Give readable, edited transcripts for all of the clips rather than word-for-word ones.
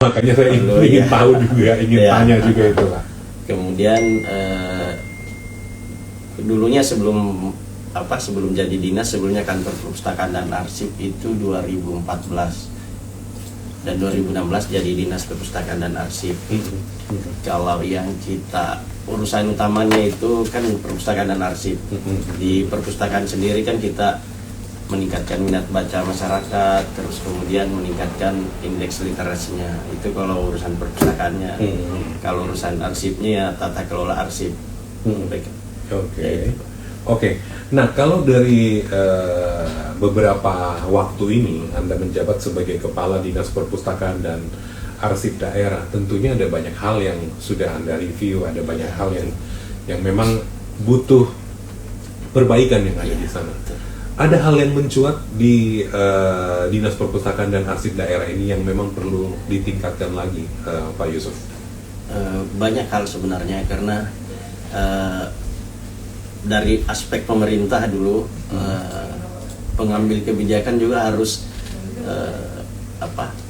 Makanya saya Perlu, ingin ya. tahu juga, ingin Ya. tanya juga itu Pak. Kemudian dulunya sebelum jadi dinas, sebelumnya kantor perpustakaan dan arsip itu 2014 dan 2016 jadi dinas perpustakaan dan arsip. Kalau yang kita urusan utamanya itu kan perpustakaan dan arsip. Di perpustakaan sendiri kan kita meningkatkan minat baca masyarakat, terus kemudian meningkatkan indeks literasinya. Itu kalau urusan perpustakaannya. Kalau urusan arsipnya ya tata kelola arsip. Oke. Ya, itu. Oke. Nah, kalau dari beberapa waktu ini Anda menjabat sebagai Kepala Dinas Perpustakaan dan Arsip Daerah, tentunya ada banyak hal yang sudah Anda review, ada banyak hal yang memang butuh perbaikan yang ada di sana. Ada hal yang mencuat di Dinas Perpustakaan dan Arsip Daerah ini yang memang perlu ditingkatkan lagi, Pak Yusuf? Banyak hal sebenarnya, karena dari aspek pemerintah dulu, pengambil kebijakan juga harus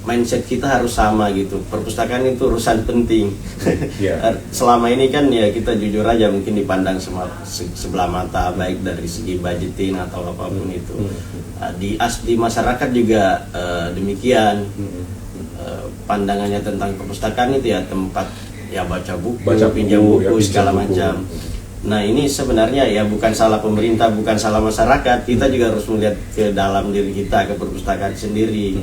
mindset kita harus sama gitu. Perpustakaan itu urusan penting. Yeah. Selama ini kan ya kita jujur aja mungkin dipandang sebelah mata, baik dari segi budgeting atau apapun itu. Di masyarakat juga demikian. Pandangannya tentang perpustakaan itu ya tempat ya baca buku, pinjam buku, segala macam. Nah, ini sebenarnya ya bukan salah pemerintah, bukan salah masyarakat. Kita juga harus melihat ke dalam diri kita, ke perpustakaan sendiri.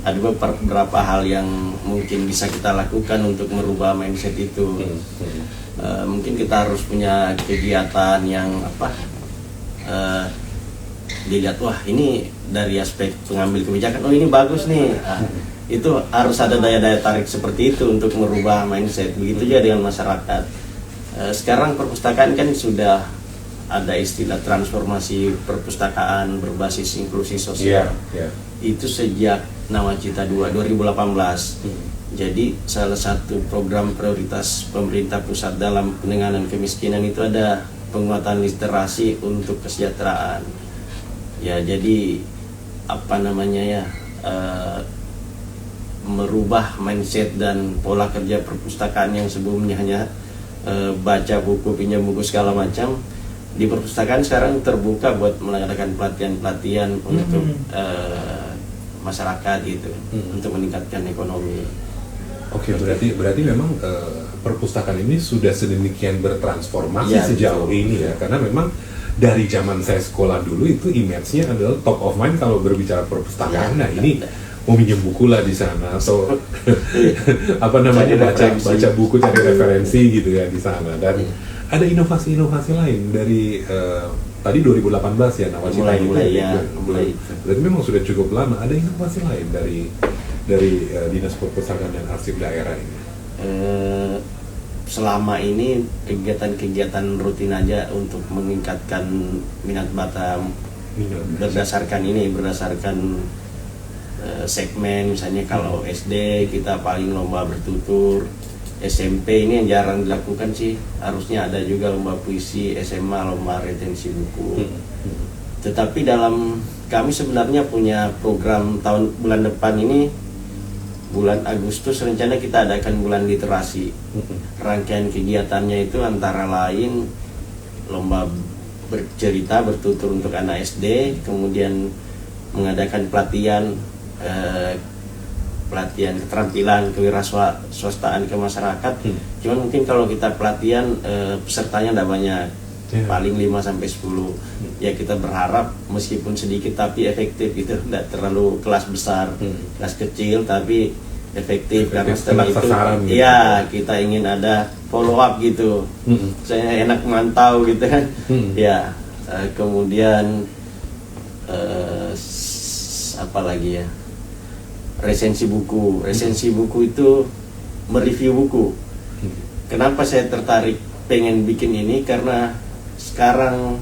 Ada beberapa hal yang mungkin bisa kita lakukan untuk merubah mindset itu. Mungkin kita harus punya kegiatan yang dilihat, wah ini dari aspek pengambil kebijakan, oh ini bagus nih. Itu harus ada daya-daya tarik seperti itu untuk merubah mindset. Begitu juga dengan masyarakat. Sekarang perpustakaan kan sudah ada istilah transformasi perpustakaan berbasis inklusi sosial. Itu sejak Nawacita 2018. Jadi salah satu program prioritas pemerintah pusat dalam penanganan kemiskinan itu ada penguatan literasi untuk kesejahteraan. Ya, jadi merubah mindset dan pola kerja perpustakaan yang sebelumnya hanya baca buku, pinjam buku segala macam. Di perpustakaan sekarang terbuka buat melakukan pelatihan-pelatihan untuk masyarakat gitu, untuk meningkatkan ekonomi. Oke, berarti memang perpustakaan ini sudah sedemikian bertransformasi sejauh ini ya, karena memang dari zaman saya sekolah dulu itu image-nya adalah top of mind kalau berbicara perpustakaan. Nah, ini mau minjem buku lah di sana atau baca buku, cari referensi gitu ya di sana. Dan ada inovasi-inovasi lain dari tadi 2018 ya Nawacita mulai. Berarti memang sudah cukup lama. Ada inovasi lain dari Dinas Perpustakaan dan Arsip Daerah ini. Selama ini kegiatan-kegiatan rutin aja untuk meningkatkan minat baca berdasarkan segmen. Misalnya kalau SD kita paling lomba bertutur, SMP ini yang jarang dilakukan sih, harusnya ada juga lomba puisi, SMA lomba retensi buku. Tetapi kami sebenarnya punya program bulan depan ini, bulan Agustus rencana kita adakan bulan literasi. Rangkaian kegiatannya itu antara lain lomba bercerita, bertutur untuk anak SD, kemudian mengadakan pelatihan keterampilan kewirausahaan ke masyarakat. Cuman mungkin kalau kita pelatihan pesertanya tidak banyak, paling 5-10. Ya kita berharap meskipun sedikit tapi efektif, itu tidak terlalu kelas besar, kelas kecil tapi efektif. Karena setelah itu ya kita ingin ada follow up gitu, saya enak mantau gitu kan. Ya kemudian apa lagi ya, resensi buku itu mereview buku. Kenapa saya tertarik pengen bikin ini, karena sekarang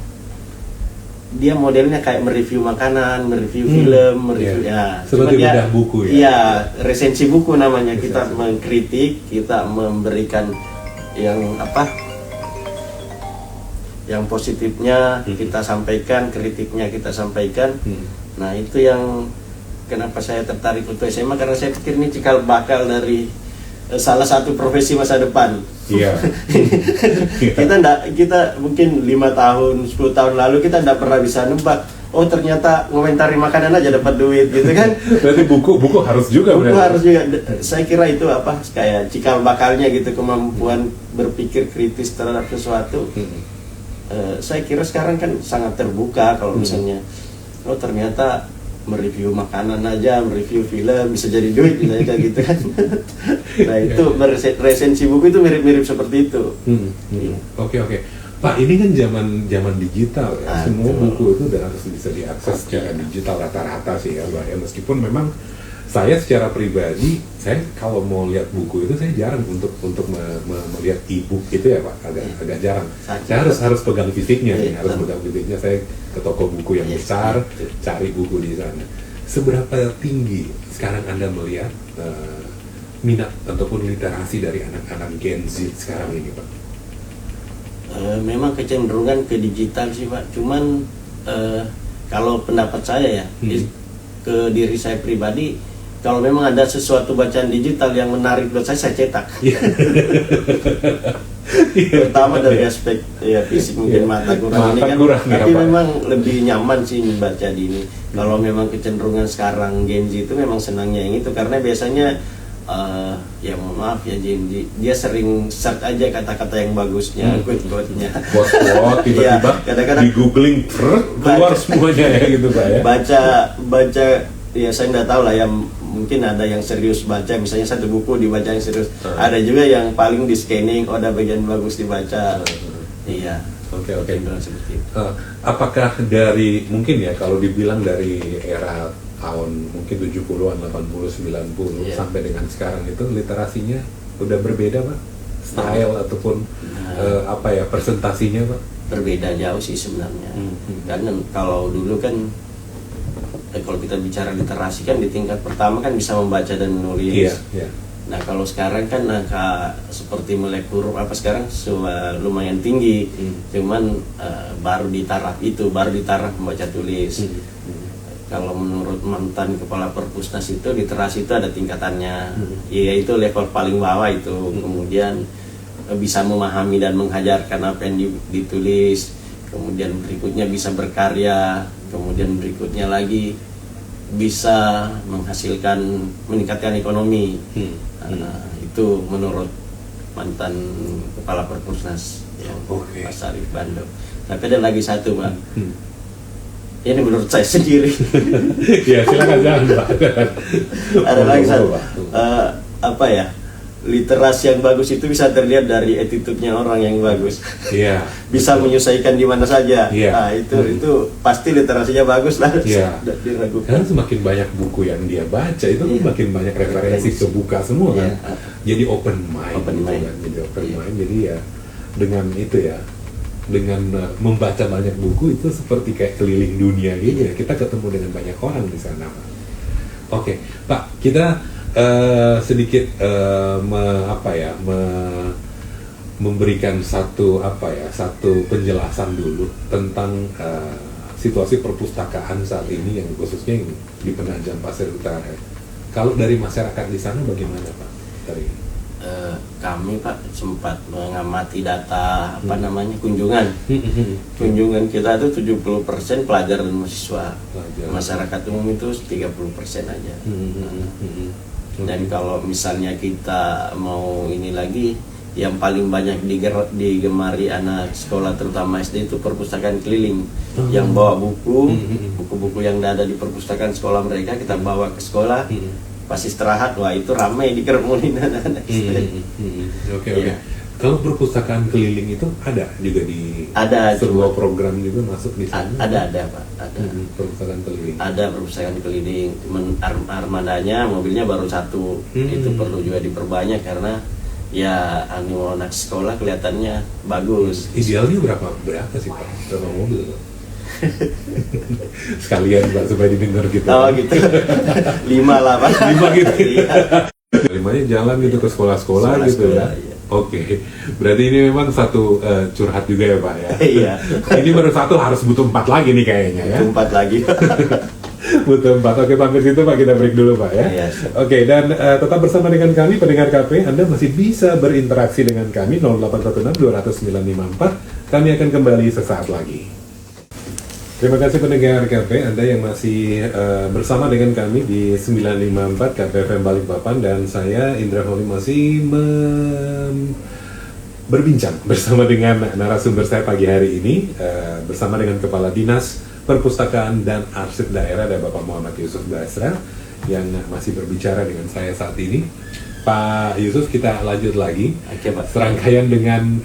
dia modelnya kayak mereview makanan, mereview film, mereview seperti bedah buku ya. Iya, resensi buku namanya. Kita mengkritik, kita memberikan yang positifnya kita sampaikan, kritiknya kita sampaikan. Nah, itu yang kenapa saya tertarik untuk SMA, karena saya pikir ini cikal bakal dari salah satu profesi masa depan. Iya. Kita mungkin 5 tahun, 10 tahun lalu kita tidak pernah bisa nebak. Oh ternyata ngomentari makanan aja dapat duit gitu kan. Berarti buku harus juga. Buku harus juga. Saya kira itu apa kayak cikal bakalnya gitu, kemampuan berpikir kritis terhadap sesuatu. Saya kira sekarang kan sangat terbuka kalau misalnya oh ternyata mereview makanan aja, mereview film bisa jadi duit misalnya kayak gitu kan. Nah itu resensi buku itu mirip-mirip seperti itu. Oke. Pak, ini kan zaman digital ya. Semua buku itu udah harus bisa diakses secara digital rata-rata sih ya, Pak. Ya, meskipun memang saya secara pribadi, saya kalau mau lihat buku itu saya jarang untuk melihat e-book itu ya Pak, agak jarang. Saya harus pegang fisiknya nih, harus pegang fisiknya. Saya ke toko buku yang besar, cari buku di sana. Seberapa tinggi sekarang Anda melihat minat ataupun literasi dari anak-anak Gen Z sekarang ini Pak? Memang kecenderungan ke digital sih Pak, cuman kalau pendapat saya ya, ke diri saya pribadi, kalau memang ada sesuatu bacaan digital yang menarik buat saya cetak. Pertama dari aspek ya fisik mungkin mata kurang ini kan, tapi memang lebih nyaman sih membaca di ini. Kalau memang kecenderungan sekarang Gen Z itu memang senangnya yang itu, karena biasanya ya mohon maaf ya dia sering search aja kata-kata yang bagusnya, quote-nya. Quote tiba-tiba kadang-kadang di googling keluar semuanya ya gitu Pak ya. Baca ya saya nggak tahu lah ya, mungkin ada yang serius baca, misalnya satu buku dibaca yang serius. Ada juga yang paling di scanning, oh ada bagian bagus dibaca. Iya. Oke. Apakah dari mungkin ya kalau dibilang dari era tahun mungkin 70-an, 80, 90 sampai dengan sekarang itu literasinya udah berbeda Pak? Style ataupun apa ya presentasinya Pak? Berbeda jauh sih sebenarnya. Karena kalau dulu kan kalau kita bicara literasi kan di tingkat pertama kan bisa membaca dan menulis. Nah kalau sekarang kan angka seperti melek huruf apa sekarang lumayan tinggi, cuman baru di taraf membaca tulis. Kalau menurut mantan kepala perpusnas itu literasi itu ada tingkatannya, yaitu level paling bawah itu, kemudian bisa memahami dan menghajarkan apa yang ditulis, kemudian berikutnya bisa berkarya, kemudian berikutnya lagi bisa menghasilkan, meningkatkan ekonomi. Itu menurut mantan kepala perpusnas ya, Pak Sarif Bando. Tapi ada lagi satu Pak. Ini menurut saya sendiri. Ya silakan jangan Pak. Ada lagi satu apa ya, literasi yang bagus itu bisa terlihat dari attitude-nya orang yang bagus. Iya. Bisa menyesuaikan di mana saja. Nah itu pasti literasinya bagus lah. Iya. Karena semakin banyak buku yang dia baca itu makin banyak referensi kebuka semua kan. Jadi open mind. Jadi open mind. Jadi ya dengan itu ya, dengan membaca banyak buku itu seperti kayak keliling dunia gitu ya. Kita ketemu dengan banyak orang di sana Pak. Oke Pak, kita sedikit memberikan satu penjelasan dulu tentang situasi perpustakaan saat ini yang khususnya di Penajam Pasir Utara. Kalau dari masyarakat di sana bagaimana Pak? Kami Pak sempat mengamati data kunjungan. Kunjungan kita itu 70% pelajar dan mahasiswa. Masyarakat umum itu 30% aja. Dan kalau misalnya kita mau ini lagi, yang paling banyak digemari anak sekolah terutama SD itu perpustakaan keliling. Yang bawa buku-buku yang ada di perpustakaan sekolah mereka kita bawa ke sekolah. Pas istirahat, wah itu ramai dikeremunin anak-anak. Oke. Kalau perpustakaan keliling itu ada juga di sebuah program juga masuk di sana? Ada Pak. Ada. Perpustakaan keliling. Ada perpustakaan keliling. Armadanya mobilnya baru satu. Itu perlu juga diperbanyak karena ya anak sekolah kelihatannya bagus. Idealnya berapa sih Pak? Berapa mobil? Sekalian Pak supaya didengar gitu. Oh gitu. 5 lah Pak. 5 gitu. 5-nya jalan gitu ke sekolah-sekolah gitu ya. Oke, berarti ini memang satu curhat juga ya Pak ya. Iya. Ini baru satu, harus butuh 4 lagi nih kayaknya ya. Tempat lagi. Butuh 4. Oke, sampai situ Pak, kita break dulu Pak ya. Iya, siap. Oke, dan tetap bersama dengan kami pendengar KP. Anda masih bisa berinteraksi dengan kami 0816 200 954. Kami akan kembali sesaat lagi. Terima kasih pendengar KP, Anda yang masih bersama dengan kami di 954 KPFM Balikpapan, dan saya Indra Holi masih berbincang bersama dengan narasumber saya pagi hari ini, bersama dengan Kepala Dinas Perpustakaan dan Arsip Daerah, ada Bapak Muhammad Yusuf Basra yang masih berbicara dengan saya saat ini. Pak Yusuf, kita lanjut lagi. Oke, Pak. Serangkaian dengan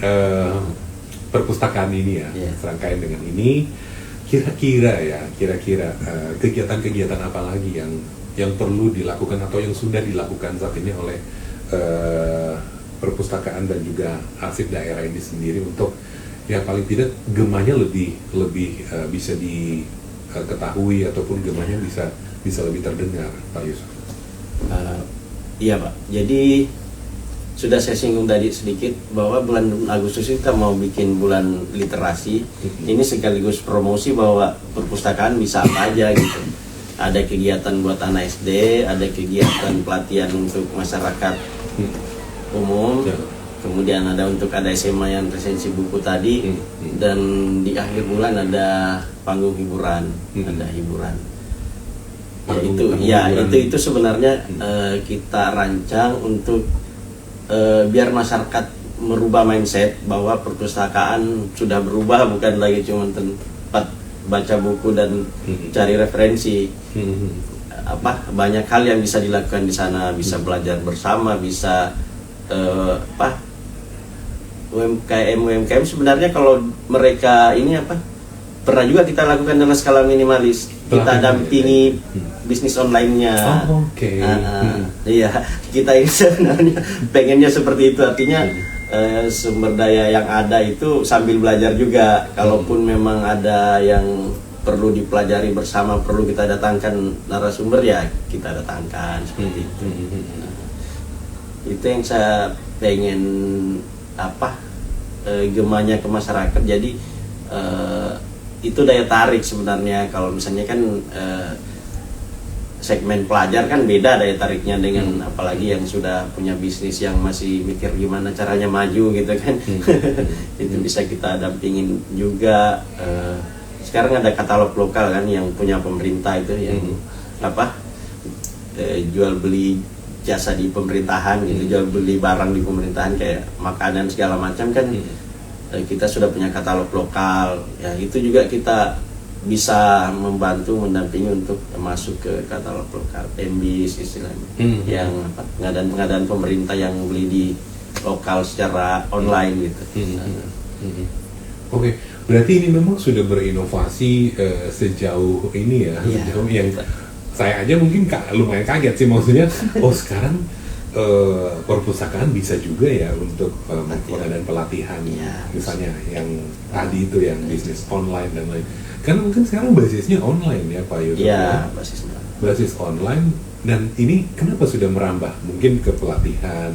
perpustakaan ini ya, Iya. serangkaian dengan ini. Kira-kira kegiatan-kegiatan apa lagi yang perlu dilakukan atau yang sudah dilakukan saat ini oleh perpustakaan dan juga arsip daerah ini sendiri untuk ya paling tidak gemanya lebih bisa diketahui ataupun gemanya bisa lebih terdengar, Pak Yusuf. Iya Pak, jadi sudah saya singgung tadi sedikit bahwa bulan Agustus kita mau bikin bulan literasi. Ini sekaligus promosi bahwa perpustakaan bisa apa aja gitu. Ada kegiatan buat anak SD, ada kegiatan pelatihan untuk masyarakat umum, kemudian ada untuk ada SMA yang resensi buku tadi, dan di akhir bulan ada panggung hiburan, ada hiburan. Itu sebenarnya kita rancang untuk biar masyarakat merubah mindset bahwa perpustakaan sudah berubah, bukan lagi cuma tempat baca buku dan cari referensi. Banyak hal yang bisa dilakukan di sana, bisa belajar bersama, bisa UMKM sebenarnya kalau mereka ini pernah juga kita lakukan dalam skala minimalis. Kita dampingi bisnis online-nya. Iya, kita ini sebenarnya pengennya seperti itu. Artinya sumber daya yang ada itu sambil belajar juga. Kalaupun memang ada yang perlu dipelajari bersama, perlu kita datangkan narasumber, ya kita datangkan seperti itu. Itu yang saya pengen gemanya ke masyarakat. Jadi itu daya tarik sebenarnya. Kalau misalnya kan segmen pelajar kan beda daya tariknya dengan apalagi yang sudah punya bisnis yang masih mikir gimana caranya maju gitu kan. Itu bisa kita dampingin juga. Sekarang ada katalog lokal kan yang punya pemerintah itu yang jual beli jasa di pemerintahan gitu, jual beli barang di pemerintahan kayak makanan segala macam kan. Kita sudah punya katalog lokal, ya itu juga kita bisa membantu mendampingi untuk masuk ke katalog lokal, MBIS istilahnya, yang pengadaan pemerintah yang beli di lokal secara online gitu. Oke, berarti ini memang sudah berinovasi sejauh ini ya, sejauh yang saya aja mungkin lumayan kaget sih, maksudnya sekarang perpustakaan bisa juga ya untuk pengadaan pelatihan, misalnya yang tadi itu yang bisnis online dan lain. Karena mungkin sekarang basisnya online ya Pak Yusuf. Iya, basis online, dan ini kenapa sudah merambah mungkin ke pelatihan.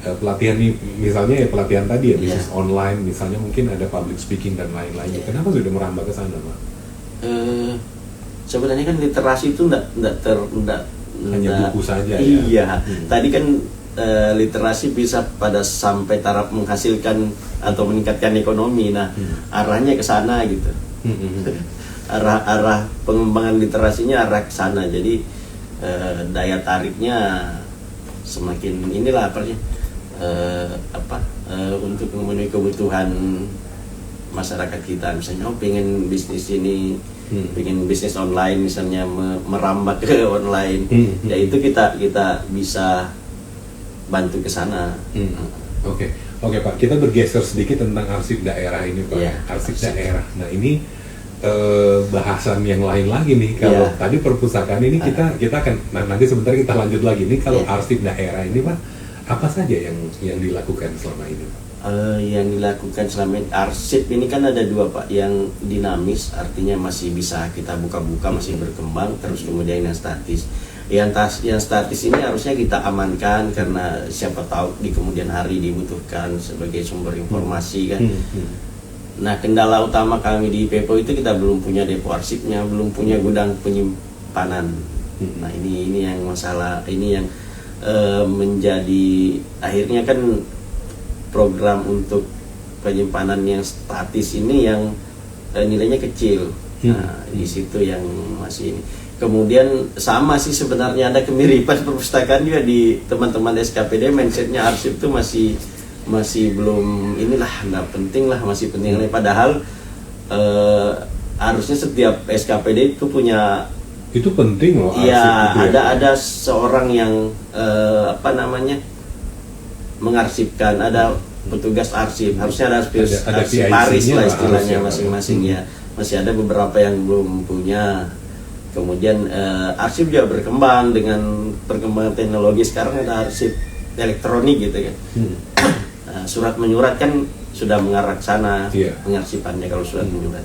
Pelatihan nih misalnya ya pelatihan tadi ya bisnis online, misalnya mungkin ada public speaking dan lain-lain. Kenapa sudah merambah ke sana Pak? Sebenarnya kan literasi itu enggak hanya buku saja ya. Tadi kan literasi bisa pada sampai taraf menghasilkan atau meningkatkan ekonomi. Nah, arahnya ke sana gitu. Arah pengembangan literasinya arah ke sana. Jadi daya tariknya semakin untuk memenuhi kebutuhan masyarakat kita. Misalnya pengen bisnis ini, pengen bisnis online misalnya, merambah ke online, ya itu kita bisa bantu ke sana. Oke Pak, kita bergeser sedikit tentang arsip daerah ini Pak. Arsip daerah. Nah ini bahasan yang lain lagi nih. Kalau tadi perpustakaan ini kita akan nanti sebentar kita lanjut lagi nih. Kalau arsip daerah ini Pak, apa saja yang dilakukan selama ini Pak? Yang dilakukan selama ini, arsip ini kan ada dua Pak, yang dinamis artinya masih bisa kita buka-buka, masih berkembang, terus kemudian yang statis. yang statis ini harusnya kita amankan karena siapa tahu di kemudian hari dibutuhkan sebagai sumber informasi kan. Nah, kendala utama kami di Pepo itu kita belum punya depo arsipnya, belum punya gudang penyimpanan. Nah, ini yang masalah, ini yang menjadi akhirnya kan program untuk penyimpanan yang statis ini yang nilainya kecil. Nah, di situ yang masih ini. Kemudian sama sih sebenarnya ada kemiripan perpustakaan juga di teman-teman SKPD, mindsetnya arsip itu masih belum inilah, nggak penting lah, masih penting. Padahal harusnya setiap SKPD itu punya, itu penting loh. Iya, ada seorang yang mengarsipkan, ada petugas arsip, harusnya ada arsip Paris lah istilahnya masing-masing ya. Masih ada beberapa yang belum punya. Kemudian arsip juga berkembang dengan perkembangan teknologi, sekarang ada arsip elektronik gitu kan. Surat menyurat kan sudah mengarah ke sana, pengarsipannya kalau surat menyurat.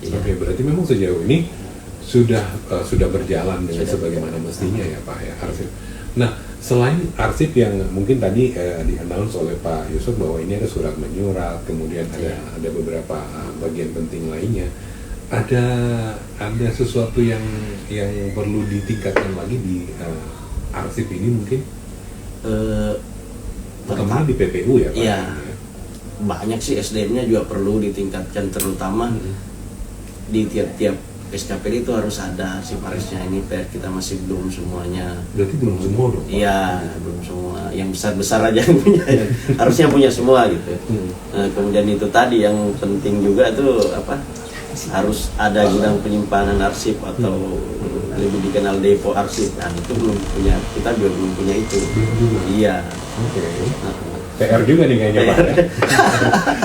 Oke, berarti memang sejauh ini sudah berjalan dengan sebagaimana mestinya ya Pak ya, arsip. Nah, selain arsip yang mungkin tadi di-announce oleh Pak Yusuf bahwa ini ada surat menyurat, kemudian ada beberapa bagian penting lainnya, ada sesuatu yang perlu ditingkatkan lagi di arsip ini mungkin? Terutama di PPU ya Pak? Iya, banyak sih, SDM-nya juga perlu ditingkatkan, terutama di tiap-tiap SKPD itu harus ada si Parisnya. Ini PR kita masih belum semuanya. Berarti belum semua dong? Iya, belum semua. Yang besar-besar aja yang punya, harusnya punya semua gitu. Kemudian itu tadi yang penting juga tuh harus ada gudang penyimpanan arsip atau lebih dikenal depo arsip. Nah, itu belum punya, kita juga belum punya itu. Iya. Oke. PR juga nih kayaknya Pak,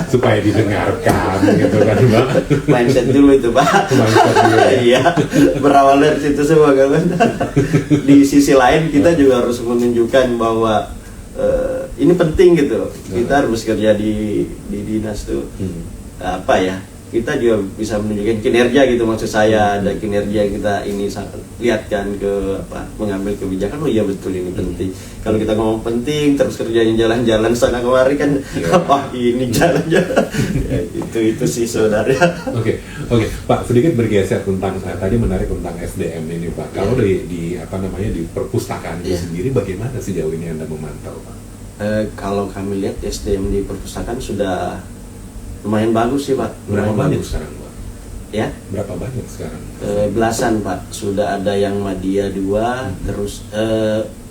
supaya didengarkan gitu kan Pak. Mindset dulu itu Pak. Iya, berawal dari situ semua kan. Di sisi lain kita juga harus menunjukkan bahwa ini penting gitu. Kita harus kerja di dinas tuh kita juga bisa menunjukkan kinerja gitu, maksud saya ada kinerja kita ini lihatkan ke mengambil kebijakan. Oh iya betul, ini penting. Kalau kita ngomong penting terus kerjanya jalan-jalan sana kemari kan ini jalan-jalan. Ya, itu sih sebenarnya. Oke, Pak, sedikit bergeser tentang tadi menarik tentang SDM ini Pak. Kalau di perpustakaan itu sendiri bagaimana sejauh ini Anda memantau Pak? Kalau kami lihat SDM di perpustakaan sudah lumayan bagus sih Pak. Berapa banyak sekarang Pak? Ya? Berapa banyak sekarang? Belasan Pak. Sudah ada yang Madya 2, terus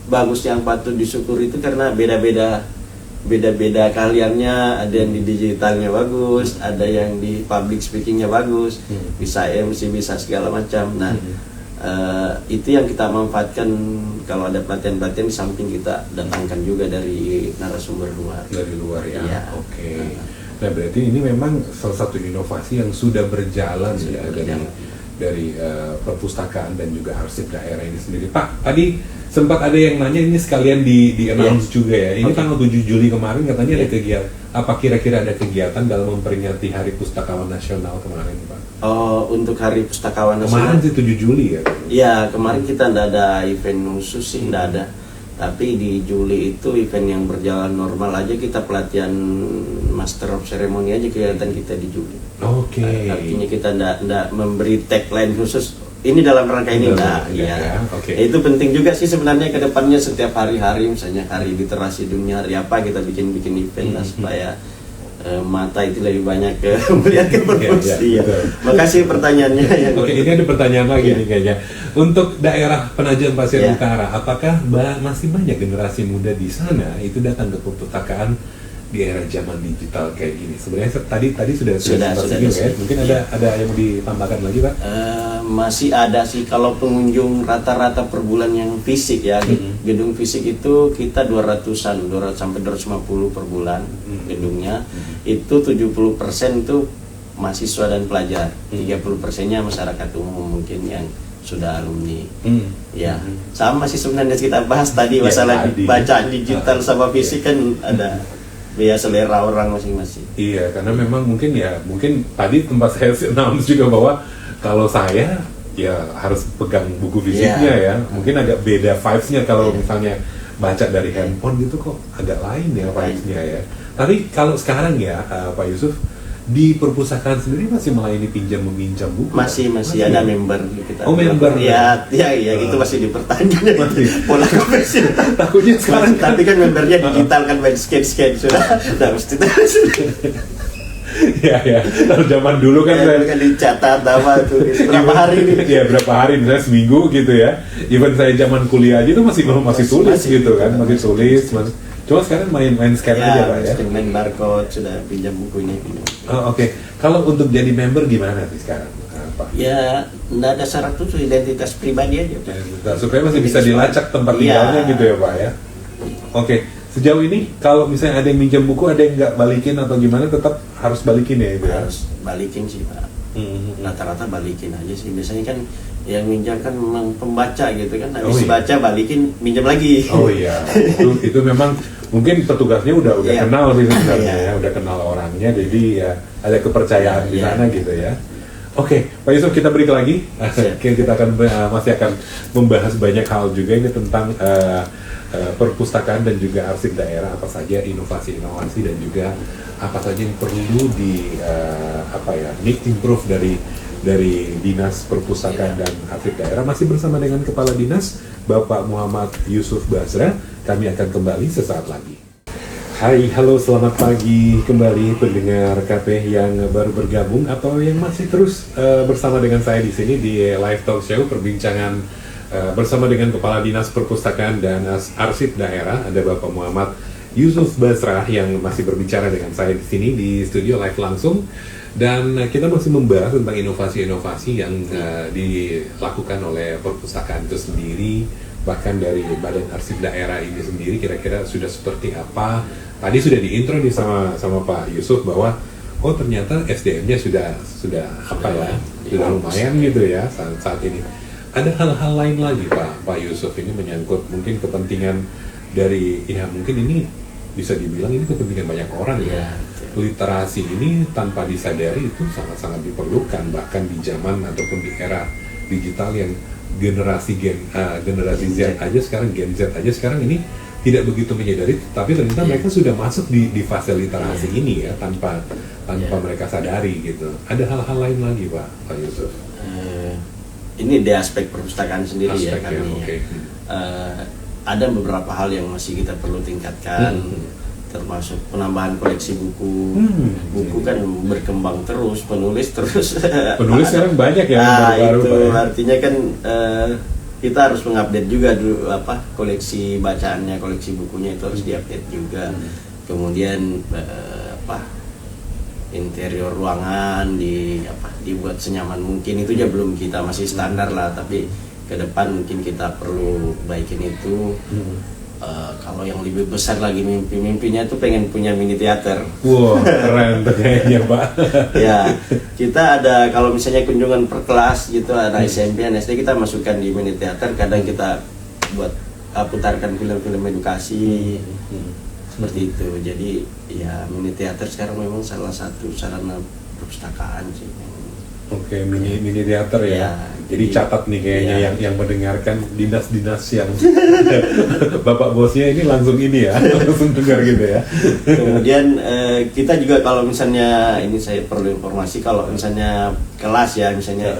bagus yang patut disyukuri itu karena beda-beda keahliannya. Ada yang di digitalnya bagus, ada yang di public speakingnya bagus, bisa MC, bisa segala macam. Nah, itu yang kita manfaatkan kalau ada pelatihan-pelatihan, di samping kita datangkan juga dari narasumber luar. Dari luar ya. Oke. Nah, berarti ini memang salah satu inovasi yang sudah berjalan dari perpustakaan dan juga arsip daerah ini sendiri. Pak, tadi sempat ada yang nanya, ini sekalian di-announce juga ya. Ini tanggal 7 Juli kemarin katanya ada kegiatan. Apa kira-kira ada kegiatan dalam memperingati Hari Pustakawan Nasional kemarin, Pak? Oh, untuk Hari Pustakawan Nasional. Kemarin sih 7 Juli ya? Iya, kemarin kita tidak ada event khusus sih, tidak ada. Tapi di Juli itu event yang berjalan normal aja, kita pelatihan Master of Ceremony aja kegiatan kita di Juli. Oke. Artinya kita tidak memberi tagline khusus. Ini dalam rangka ini ya. Itu penting juga sih sebenarnya ke depannya, setiap hari-hari misalnya Hari Literasi Dunia, hari apa kita bikin event lah supaya mata itu lebih banyak melihat ke perpustakaan. Makasih pertanyaannya. Oke, ini ada pertanyaan lagi nih kayaknya. Untuk daerah Penajam Pasir Utara, apakah masih banyak generasi muda di sana itu datang ke perpustakaan di era zaman digital kayak gini? Sebenarnya tadi sudah ya. Mungkin ada yang mau ditambahkan lagi Pak? Masih ada sih, kalau pengunjung rata-rata per bulan yang fisik ya, gedung fisik itu kita 200-an, 200 sampai 250 per bulan gedungnya. Itu 70% itu mahasiswa dan pelajar, 30%-nya masyarakat umum mungkin yang sudah alumni. Ya, sama sih sebenarnya kita bahas tadi masalah bacaan digital sama fisik kan ada biaya selera orang masing-masing. Iya, karena memang mungkin tadi tempat saya announce juga bahwa kalau saya ya harus pegang buku fisiknya ya. Mungkin agak beda vibes-nya kalau misalnya baca dari handphone gitu, kok agak lain ya vibes-nya ya. Tapi kalau sekarang ya Pak Yusuf, di perpustakaan sendiri masih melayani pinjam meminjam buku? Masih ada member kita. Oh, member ya itu masih dipertahankan pola konversi. Takutnya sekarang tapi kan membernya digital kan, main scan sudah mesti ya kalau zaman dulu kan kan dicatat apa tuh berapa hari nih. Ya berapa hari, misalnya seminggu gitu ya. Even saya zaman kuliah aja tuh masih tulis gitu kan, masih tulis. Cuma sekarang main scan aja Pak ya. Main barcode, sudah pinjam buku ini. Oh, oke. Kalau untuk jadi member gimana sih sekarang Pak? Ya nggak ada syarat tuh, identitas pribadi aja Pak. Supaya masih bisa dilacak tempat tinggalnya gitu ya Pak ya. Oke. Sejauh ini kalau misalnya ada yang minjam buku, ada yang nggak balikin atau gimana, tetap harus balikin ya Ibu ya? Harus balikin sih Pak. Rata-rata balikin aja sih. Biasanya kan yang minjam kan memang pembaca gitu kan, habis baca balikin minjam lagi. Oh iya, itu memang mungkin petugasnya udah kenal sih sebenarnya ya, udah kenal orangnya, jadi ya ada kepercayaan di sana gitu ya. Oke, Pak Yusuf, kita break lagi. Kita akan masih akan membahas banyak hal juga ini tentang perpustakaan dan juga arsip daerah, apa saja inovasi-inovasi dan juga apa saja yang perlu di need improve dari Dinas Perpustakaan dan Arsip Daerah. Masih bersama dengan Kepala Dinas Bapak Muhammad Yusuf Basra. Kami akan kembali sesaat lagi. Hai, halo, selamat pagi kembali pendengar KP yang baru bergabung atau yang masih terus bersama dengan saya di sini di live talk show perbincangan bersama dengan Kepala Dinas Perpustakaan dan Arsip Daerah. Ada Bapak Muhammad Yusuf Basra yang masih berbicara dengan saya di sini di studio live langsung. Dan kita masih membahas tentang inovasi-inovasi yang dilakukan oleh perpustakaan itu sendiri, bahkan dari Badan Arsip Daerah ini sendiri kira-kira sudah seperti apa. Tadi sudah diintro nih sama Pak Yusuf bahwa ternyata SDM-nya sudah sudah lumayan gitu ya saat ini. Ada hal-hal lain lagi Pak Yusuf, ini menyangkut mungkin kepentingan dari mungkin ini bisa dibilang ini kepentingan banyak orang ya. Literasi ini tanpa disadari itu sangat-sangat diperlukan, bahkan di zaman ataupun di era digital yang generasi Z aja sekarang, Gen Z aja sekarang ini tidak begitu menyadari, tapi ternyata mereka sudah masuk di fase literasi ini ya tanpa mereka sadari gitu. Ada hal-hal lain lagi Pak Yusuf? Ini di aspek perpustakaan sendiri ya kami. Ada beberapa hal yang masih kita perlu tingkatkan. Termasuk penambahan koleksi buku. Buku kan berkembang terus, penulis sekarang banyak ya baru-baru itu ya. artinya kan kita harus mengupdate juga dulu koleksi bacaannya, koleksi bukunya itu harus diupdate juga. Kemudian interior ruangan dibuat senyaman mungkin, itu aja belum, kita masih standar lah, tapi ke depan mungkin kita perlu baikin itu. Kalau yang lebih besar lagi mimpinya tuh pengen punya mini teater. Wow, keren kayaknya Pak. Ya, kita ada kalau misalnya kunjungan per kelas gitu, ada SMP dan SD, kita masukkan di mini teater. Kadang kita buat putarkan film-film edukasi seperti itu. Jadi ya mini teater sekarang memang salah satu sarana perpustakaan sih. Oke, mini teater ya. Jadi catat nih kayaknya yang mendengarkan dinas-dinas yang Bapak bosnya ini langsung langsung dengar gitu ya. Kemudian kita juga kalau misalnya ini saya perlu informasi, kalau misalnya kelas ya, misalnya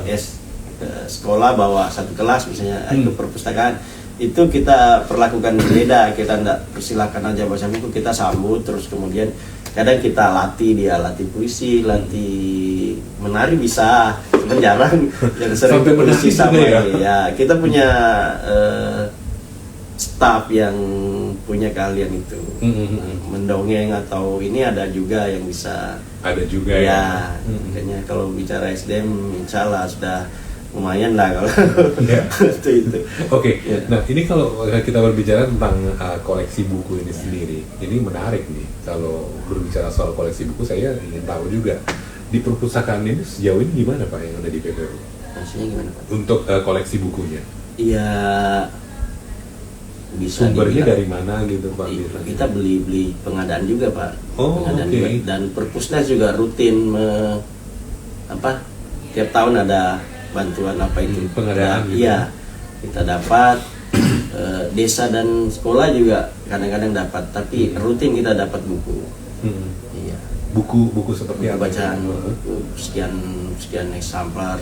sekolah bawa satu kelas misalnya ke perpustakaan, itu kita perlakukan berbeda. Kita tidak persilakan aja baca buku, kita sambut, terus kemudian kadang kita latih puisi, latih menari bisa, cuman jarang yang sering puisi sama ya. Kita punya staff yang punya keahlian itu, mendongeng atau ini ada juga yang bisa. Ada juga ya. Makanya kalau bicara SDM, insya Allah sudah lumayan lah kalau itu. Oke. Nah ini kalau kita berbicara tentang koleksi buku ini sendiri, ini menarik nih. Kalau berbicara soal koleksi buku, saya ingin tahu juga di perpustakaan ini sejauh ini gimana Pak yang ada di PPU? Maksudnya gimana Pak? Untuk koleksi bukunya? Iya. Bisa sumbernya dari mana gitu Pak? Kita beli pengadaan juga Pak. Pengadaan juga. Dan perpusnas juga rutin tiap tahun ada bantuan apa itu pengadaan gitu. Iya, kita dapat. Desa dan sekolah juga kadang-kadang dapat, tapi rutin kita dapat buku. Iya. Buku seperti apa? Bacaan buku sekian eksemplar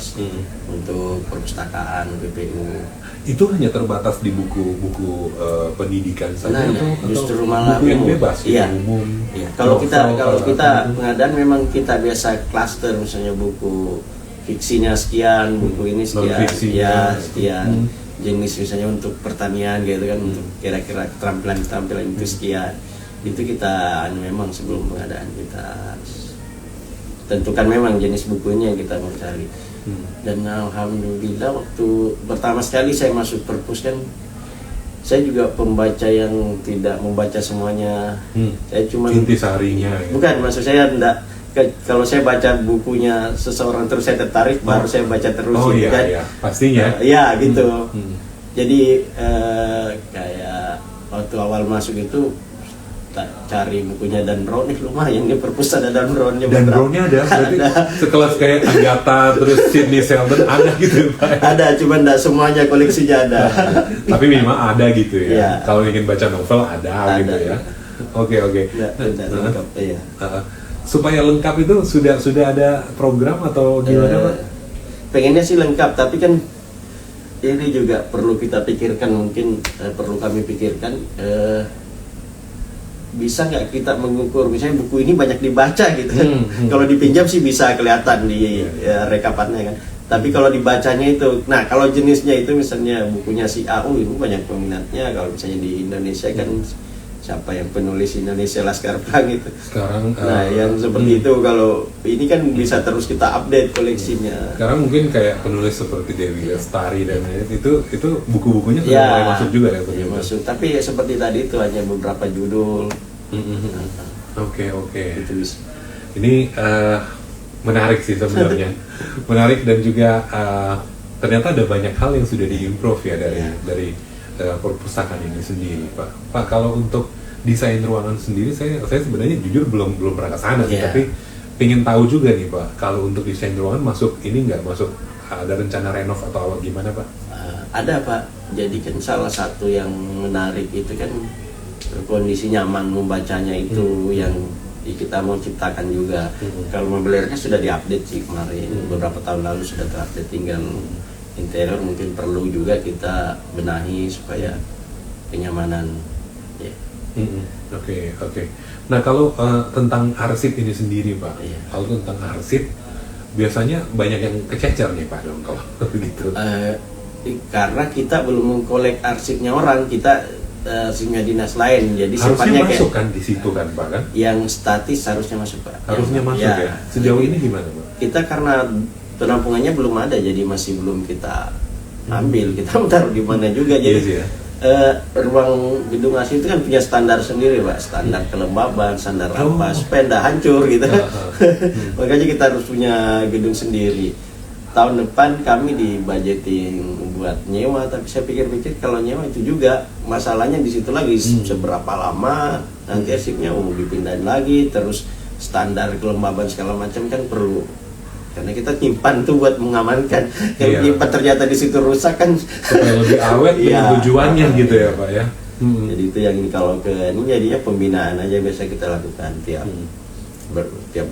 untuk perpustakaan PPU. Itu hanya terbatas di buku-buku pendidikan saja Nah, atau justru malah buku yang bebas, iya. umum? Iya. Kalau novel, kita pengadaan memang kita biasa klaster, misalnya buku fiksinya sekian, buku ini sekian, non-fiksinya. ya sekian. Jenis misalnya untuk pertanian gitu kan, untuk kira-kira keterampilan itu sekian. Itu kita memang sebelum pengadaan kita tentukan memang jenis bukunya yang kita mau cari. Dan alhamdulillah waktu pertama sekali saya masuk perpus kan, saya juga pembaca yang tidak membaca semuanya. Saya cuma intisarinya ya. bukan, maksud saya enggak, kalau saya baca bukunya seseorang terus saya tertarik, baru saya baca terus. Oh gitu iya, kan. iya, pastinya. Iya gitu. Jadi kayak waktu awal masuk itu cari bukunya Dan Brown, lumayan nih perpus ada Dan Brownnya. Dan Brownnya ada, berarti sekelas kayak Agatha terus Sidney Sheldon ada gitu Pak? Ada, cuman enggak semuanya koleksinya ada. Tapi memang ada gitu ya. Iya. Kalau ingin baca novel ada gitu ya. Oke. Tidak lengkap, iya. Supaya lengkap itu sudah ada program atau gimana Pak? Pengennya sih lengkap, tapi kan ini juga perlu kita pikirkan, mungkin perlu kami pikirkan. Bisa nggak kita mengukur, misalnya buku ini banyak dibaca gitu kan. Kalau dipinjam sih bisa kelihatan di rekapannya kan. Tapi kalau dibacanya itu, nah kalau jenisnya itu misalnya bukunya si AU ini banyak peminatnya. Kalau misalnya di Indonesia kan siapa yang penulis Indonesia Laskar Pelangi itu. Sekarang Nah yang seperti itu, kalau ini kan bisa terus kita update koleksinya. Sekarang mungkin kayak penulis seperti Dewi Lestari dan itu buku-bukunya sudah mulai masuk juga ya Pak? Ya, masuk. Tapi ya seperti tadi itu hanya beberapa judul. Oke. Itu bisa. Ini menarik sih sebenarnya, menarik dan juga ternyata ada banyak hal yang sudah diimprove ya dari perpustakaan ini sendiri, Pak. Pak, kalau untuk desain ruangan sendiri, saya sebenarnya jujur belum pernah ke sana sih, tapi pengen tahu juga nih, Pak. Kalau untuk desain ruangan masuk ini nggak masuk ada rencana renov atau apa gimana, Pak? Ada, Pak. Jadi kan salah satu yang menarik itu kan kondisi nyaman membacanya itu yang kita mau ciptakan juga. Kalau mobilnya sudah diupdate sih kemarin, beberapa tahun lalu sudah terupdate, tinggal interior mungkin perlu juga kita benahi supaya kenyamanan. Oke. Nah kalau tentang arsip ini sendiri Pak, kalau tentang arsip biasanya banyak yang kececer nih Pak dong kalau begitu. Karena kita belum mengkolek arsipnya orang, kita arsipnya dinas lain, jadi harusnya masuk kayak kan di situ kan Pak kan? Yang statis harusnya masuk Pak. Harusnya masuk ya. Sejauh ini gimana Pak? Kita karena penampungannya belum ada, jadi masih belum kita ambil, kita mau taruh di mana juga. Jadi ruang gedung asli itu kan punya standar sendiri Pak, standar kelembaban, standar apa, supaya nggak hancur gitu. Makanya kita harus punya gedung sendiri. Tahun depan kami dibudgeting buat nyewa, tapi saya pikir-pikir kalau nyewa itu juga masalahnya di situ lagi, seberapa lama nanti arsipnya mau dipindahin lagi, terus standar kelembaban segala macam kan perlu. Karena kita nyimpan tuh buat mengamankan. Kalau nyimpan ternyata di situ rusak kan supaya lebih awet dengan tujuannya gitu ya Pak ya. Jadi itu yang ini, kalau ke ini jadinya pembinaan aja biasa kita lakukan tiap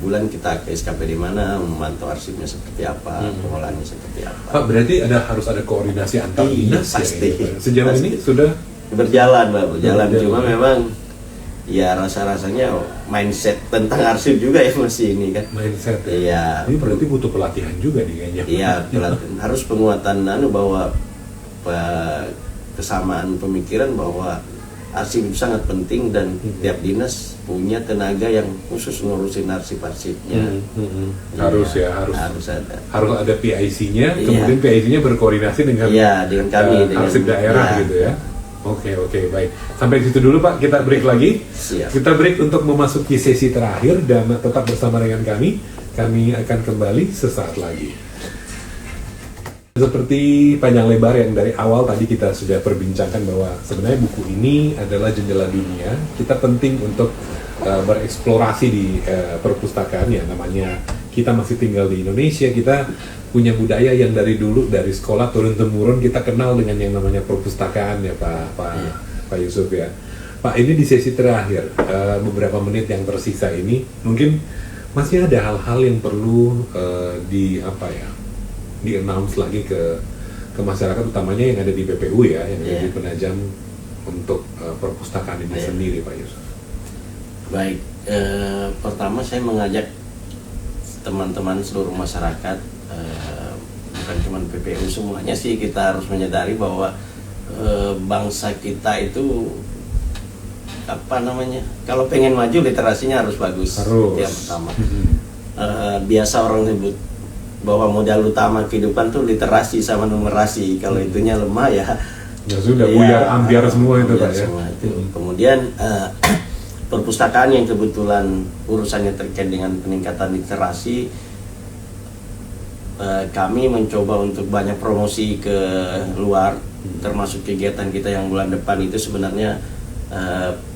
bulan kita ke SKP di mana, memantau arsipnya seperti apa, pengolahannya seperti apa. Pak, berarti harus ada koordinasi antar dinas pasti. Ya? Sejauh ini sudah berjalan Pak, cuma memang ya rasa-rasanya mindset tentang arsip juga ya masih ini kan. Mindset ya? Iya. Ini berarti butuh pelatihan juga nih kayaknya. Iya, pelatihan. Harus penguatan bahwa kesamaan pemikiran bahwa arsip itu sangat penting dan tiap dinas punya tenaga yang khusus ngurusin arsip-arsipnya. Harus ada. Harus ada PIC-nya, kemudian PIC-nya berkoordinasi dengan kami, arsip daerah gitu ya. Oke, baik. Sampai situ dulu Pak, kita break lagi. Siap. Kita break untuk memasuki sesi terakhir dan tetap bersama dengan kami. Kami akan kembali sesaat lagi. Seperti panjang lebar yang dari awal tadi kita sudah perbincangkan bahwa sebenarnya buku ini adalah jendela dunia. Kita penting untuk bereksplorasi di perpustakaan ya, namanya kita masih tinggal di Indonesia, kita punya budaya yang dari dulu dari sekolah turun temurun kita kenal dengan yang namanya perpustakaan ya Pak Yusuf ya. Pak, ini di sesi terakhir beberapa menit yang tersisa ini mungkin masih ada hal-hal yang perlu di announce lagi ke masyarakat, utamanya yang ada di PPU ya, yang ada di Penajam untuk perpustakaan ini sendiri, Pak Yusuf. Baik, pertama saya mengajak teman-teman seluruh masyarakat, bukan cuma PPU, semuanya sih kita harus menyadari bahwa bangsa kita itu kalau pengen maju literasinya harus bagus. Itu yang pertama. Biasa orang sebut bahwa modal utama kehidupan tuh literasi sama numerasi. Kalau itunya lemah ya sudah buyar ambiar semua itu Pak ya. Kemudian perpustakaan yang kebetulan urusannya terkait dengan peningkatan literasi, kami mencoba untuk banyak promosi ke luar, termasuk kegiatan kita yang bulan depan itu sebenarnya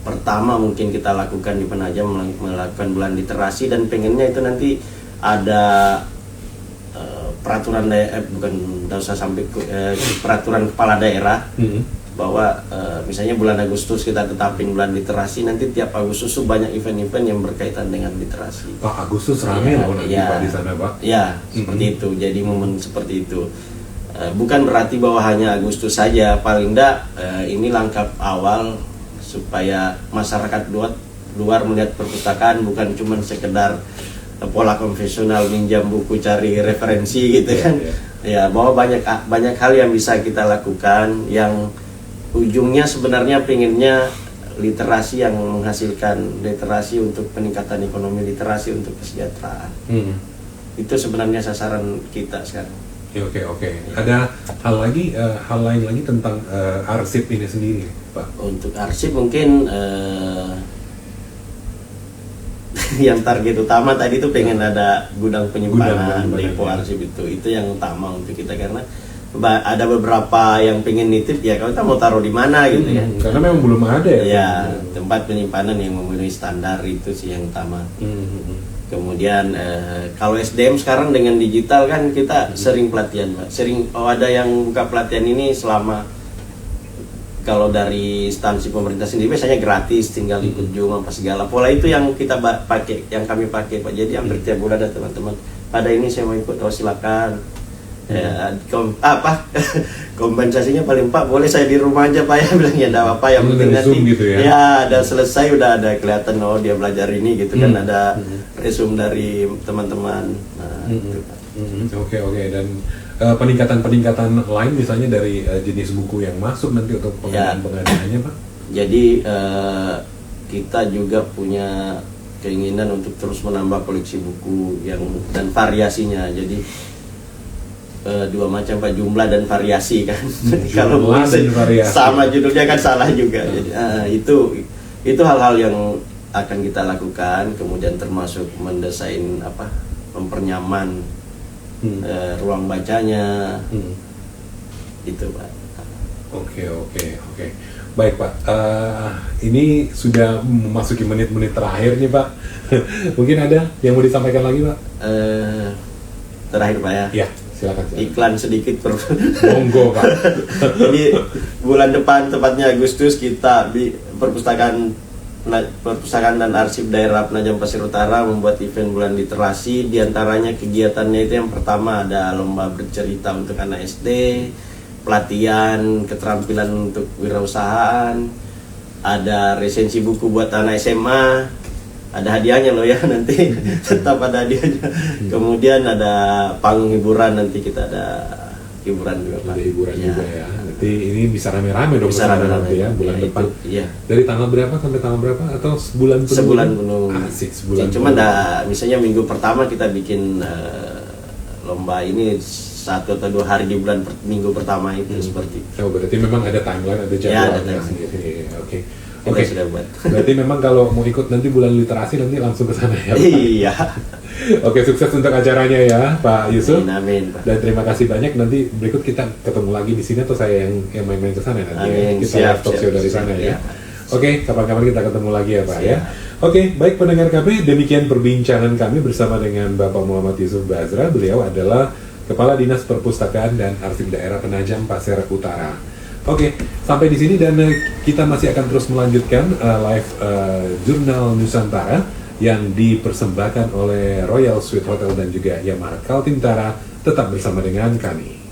pertama mungkin kita lakukan di Penajam, melakukan bulan literasi, dan pengennya itu nanti ada peraturan peraturan kepala daerah bahwa misalnya bulan Agustus kita tetapin bulan literasi, nanti tiap Agustus tuh banyak event-event yang berkaitan dengan literasi. Pak, Agustus ramai loh nanti Pak di sana Pak. Ya, seperti itu. Jadi momen seperti itu. Bukan berarti bahwa hanya Agustus saja, paling enggak ini langkah awal supaya masyarakat luar melihat perpustakaan bukan cuma sekedar pola konvensional minjam buku cari referensi gitu kan. Ya, bahwa banyak hal yang bisa kita lakukan yang ujungnya sebenarnya pengennya literasi yang menghasilkan literasi untuk peningkatan ekonomi, literasi untuk kesejahteraan. Itu sebenarnya sasaran kita sekarang. Oke. Ada hal lain lagi tentang arsip ini sendiri, Pak? Untuk arsip mungkin yang target utama tadi itu pengen ada gudang penyimpanan, depo arsip itu yang utama untuk kita, karena ada beberapa yang pengen nitip ya, kalau kita mau taruh di mana gitu ya. Karena memang belum ada ya tempat penyimpanan yang memenuhi standar, itu sih yang utama. Kemudian kalau SDM sekarang dengan digital kan kita sering pelatihan, Pak. Ada yang buka pelatihan ini selama, kalau dari instansi pemerintah sendiri biasanya gratis, tinggal ikut Zoom apa segala. Pola itu yang kita pakai, yang kami pakai Pak. Jadi hampir tiap bulan ada teman-teman, pada ini saya mau ikut, silakan. Kompensasinya paling Pak boleh saya di rumah aja Pak ya, bilang ya enggak apa-apa, yang penting nanti gitu ada selesai, udah ada kelihatan dia belajar ini gitu kan, ada resume dari teman-teman. Gitu, Pak. Oke. Dan peningkatan lain misalnya dari jenis buku yang masuk nanti untuk pengadaannya Pak? Jadi kita juga punya keinginan untuk terus menambah koleksi buku dan variasinya. Jadi dua macam Pak, jumlah dan variasi kan. Kalau sama judulnya kan salah juga. Jadi itu hal-hal yang akan kita lakukan, kemudian termasuk mendesain mempernyaman ruang bacanya. Itu Pak. Oke. Baik Pak, ini sudah memasuki menit-menit terakhir nih Pak. Mungkin ada yang mau disampaikan lagi Pak? Terakhir Pak ya. Iya, silakan. Iklan sedikit monggo Pak. Jadi bulan depan, tepatnya Agustus, kita di perpustakaan dan arsip daerah Penajam Pasir Utara membuat event bulan literasi. Di antaranya kegiatannya itu yang pertama ada lomba bercerita untuk anak SD, pelatihan keterampilan untuk wirausahaan, ada resensi buku buat anak SMA, ada hadiahnya loh ya nanti, tetap ada hadiahnya. Kemudian ada panggung hiburan, nanti kita ada hiburan juga Pak. Ada hiburan juga ya. Nanti ini bisa rame-rame dong. Bisa rame-rame ya bulan depan. Iya. Dari tanggal berapa sampai tanggal berapa, atau sebulan penuh? Sebulan penuh. Asik, sebulan. Cuma misalnya minggu pertama kita bikin lomba ini 1 atau 2 hari di minggu pertama itu seperti itu. Berarti memang ada timeline, ada jadwalnya sendiri. Oke. Sudah buat. Berarti memang kalau mau ikut nanti bulan literasi nanti langsung ke sana ya Pak? Iya. Oke, sukses untuk acaranya ya Pak Yusuf. Amin, Pak. Dan terima kasih banyak. Nanti berikut kita ketemu lagi di sini, atau saya yang main-main ke sana nanti. Amin. Kita live talk show dari sana ya. Oke, kapan-kapan kita ketemu lagi ya Pak ya. Oke, baik pendengar KB, demikian perbincangan kami bersama dengan Bapak Muhammad Yusuf Basra. Beliau adalah Kepala Dinas Perpustakaan dan Arsip Daerah Penajam Pasir Utara. Oke, sampai di sini dan kita masih akan terus melanjutkan live Jurnal Nusantara yang dipersembahkan oleh Royal Suite Hotel dan juga Yamaha Kaltim Tara. Tetap bersama dengan kami.